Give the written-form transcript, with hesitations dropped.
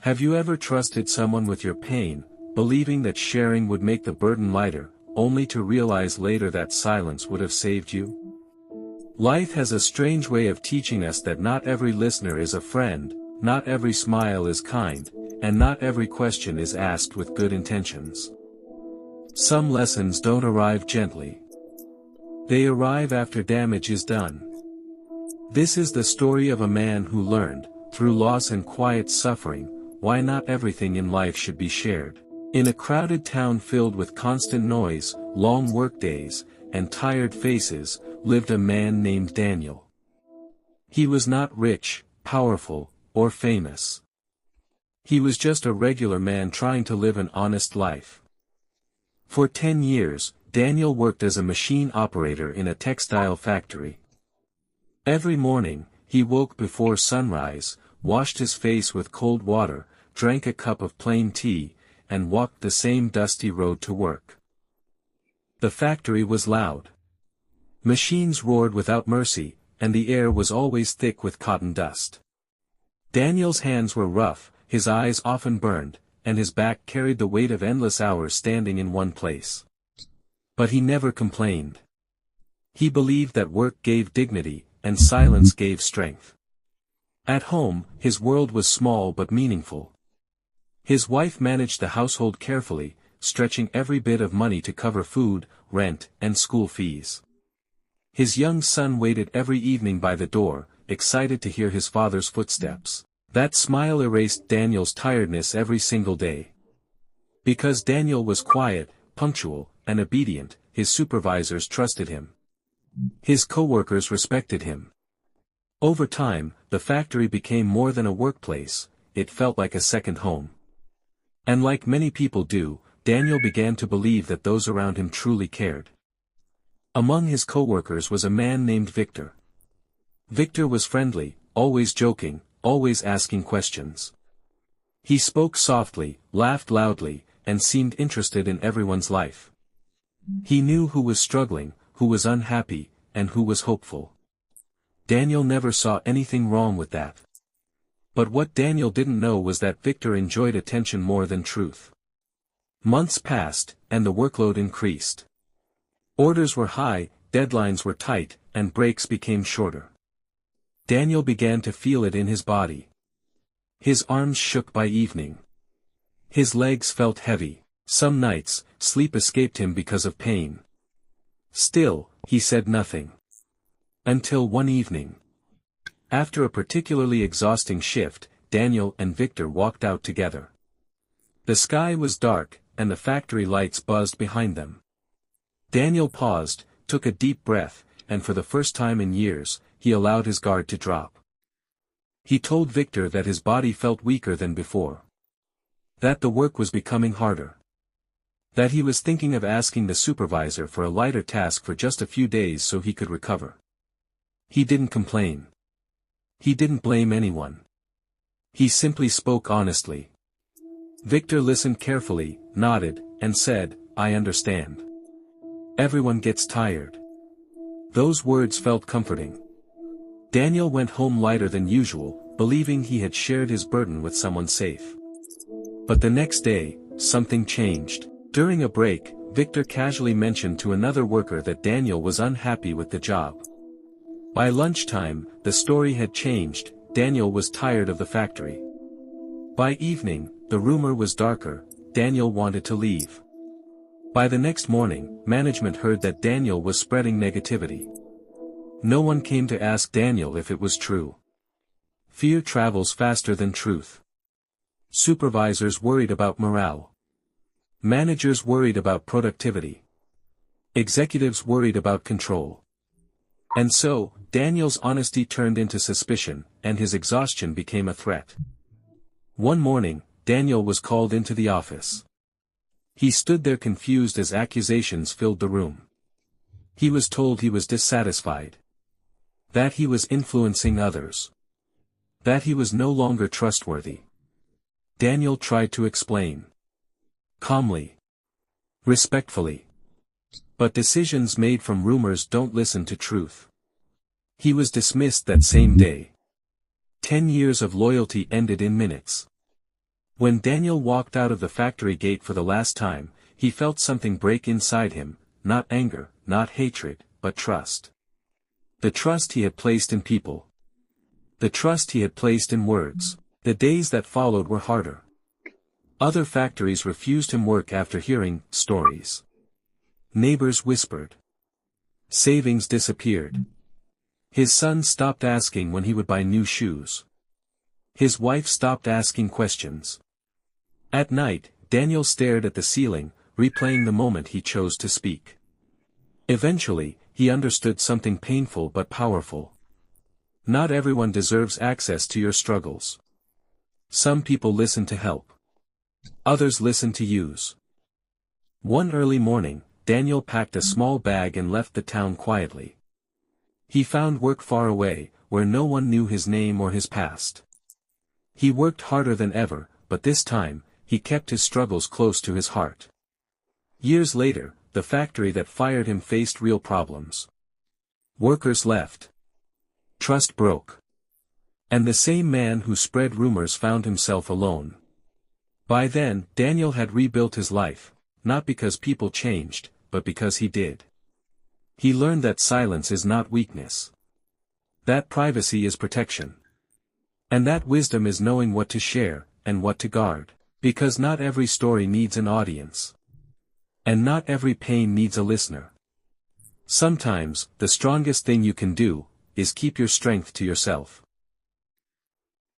Have you ever trusted someone with your pain, believing that sharing would make the burden lighter, only to realize later that silence would have saved you? Life has a strange way of teaching us that not every listener is a friend, not every smile is kind, and not every question is asked with good intentions. Some lessons don't arrive gently. They arrive after damage is done. This is the story of a man who learned, through loss and quiet suffering, why not everything in life should be shared. In a crowded town filled with constant noise, long workdays, and tired faces, lived a man named Daniel. He was not rich, powerful, or famous. He was just a regular man trying to live an honest life. For 10 years, Daniel worked as a machine operator in a textile factory. Every morning, he woke before sunrise, washed his face with cold water, drank a cup of plain tea, and walked the same dusty road to work. The factory was loud. Machines roared without mercy, and the air was always thick with cotton dust. Daniel's hands were rough, his eyes often burned, and his back carried the weight of endless hours standing in one place. But he never complained. He believed that work gave dignity, and silence gave strength. At home, his world was small but meaningful. His wife managed the household carefully, stretching every bit of money to cover food, rent, and school fees. His young son waited every evening by the door, excited to hear his father's footsteps. That smile erased Daniel's tiredness every single day. Because Daniel was quiet, punctual, and obedient, his supervisors trusted him. His co-workers respected him. Over time, the factory became more than a workplace, it felt like a second home. And like many people do, Daniel began to believe that those around him truly cared. Among his co-workers was a man named Victor. Victor was friendly, always joking, always asking questions. He spoke softly, laughed loudly, and seemed interested in everyone's life. He knew who was struggling, who was unhappy, and who was hopeful. Daniel never saw anything wrong with that. But what Daniel didn't know was that Victor enjoyed attention more than truth. Months passed, and the workload increased. Orders were high, deadlines were tight, and breaks became shorter. Daniel began to feel it in his body. His arms shook by evening. His legs felt heavy. Some nights, sleep escaped him because of pain. Still, he said nothing. Until one evening. After a particularly exhausting shift, Daniel and Victor walked out together. The sky was dark, and the factory lights buzzed behind them. Daniel paused, took a deep breath, and for the first time in years, he allowed his guard to drop. He told Victor that his body felt weaker than before. That the work was becoming harder. That he was thinking of asking the supervisor for a lighter task for just a few days so he could recover. He didn't complain. He didn't blame anyone. He simply spoke honestly. Victor listened carefully, nodded, and said, "I understand. Everyone gets tired." Those words felt comforting. Daniel went home lighter than usual, believing he had shared his burden with someone safe. But the next day, something changed. During a break, Victor casually mentioned to another worker that Daniel was unhappy with the job. By lunchtime, the story had changed. Daniel was tired of the factory. By evening, the rumor was darker. Daniel wanted to leave. By the next morning, management heard that Daniel was spreading negativity. No one came to ask Daniel if it was true. Fear travels faster than truth. Supervisors worried about morale. Managers worried about productivity. Executives worried about control. And so, Daniel's honesty turned into suspicion, and his exhaustion became a threat. One morning, Daniel was called into the office. He stood there confused as accusations filled the room. He was told he was dissatisfied. That he was influencing others. That he was no longer trustworthy. Daniel tried to explain. Calmly. Respectfully. But decisions made from rumors don't listen to truth. He was dismissed that same day. 10 years of loyalty ended in minutes. When Daniel walked out of the factory gate for the last time, he felt something break inside him, not anger, not hatred, but trust. The trust he had placed in people. The trust he had placed in words. The days that followed were harder. Other factories refused him work after hearing stories. Neighbors whispered. Savings disappeared. His son stopped asking when he would buy new shoes. His wife stopped asking questions. At night, Daniel stared at the ceiling, replaying the moment he chose to speak. Eventually, he understood something painful but powerful. Not everyone deserves access to your struggles. Some people listen to help. Others listen to use. One early morning, Daniel packed a small bag and left the town quietly. He found work far away, where no one knew his name or his past. He worked harder than ever, but this time, he kept his struggles close to his heart. Years later, the factory that fired him faced real problems. Workers left. Trust broke. And the same man who spread rumors found himself alone. By then, Daniel had rebuilt his life, not because people changed, but because he did. He learned that silence is not weakness. That privacy is protection. And that wisdom is knowing what to share, and what to guard. Because not every story needs an audience. And not every pain needs a listener. Sometimes, the strongest thing you can do, is keep your strength to yourself.